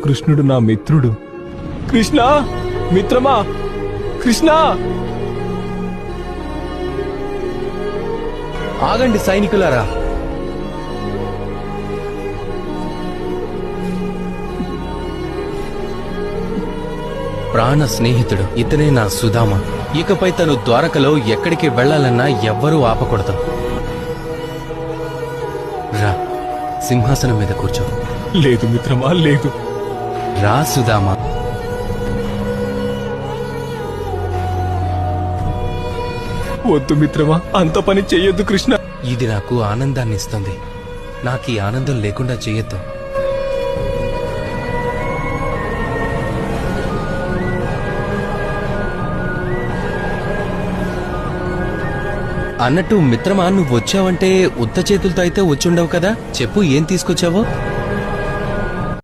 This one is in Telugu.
కృష్ణుడు నా మిత్రుడు. కృష్ణ మిత్రమా, కృష్ణ! ఆగండి సైనికులారా. ప్రాణ స్నేహితుడు ఇతనే నా సుధామ. ఇకపై తను ద్వారకలో ఎక్కడికి వెళ్లాలన్నా ఎవ్వరూ ఆపకూడదు. రా, సింహాసనం మీద కూర్చో. లేదు మిత్రమా, లేదు. రా సుధామ. వద్దు మిత్రమా, అంత పని చెయ్యొద్దు కృష్ణ. ఇది నాకు ఆనందాన్ని ఇస్తుంది. నాకీ ఆనందం లేకుండా చెయ్యొద్దు. అన్నట్టు మిత్రమా, నువ్వు వచ్చావంటే ఉత్త చేతులతో అయితే వచ్చుండవు కదా. చెప్పు, ఏం తీసుకొచ్చావో.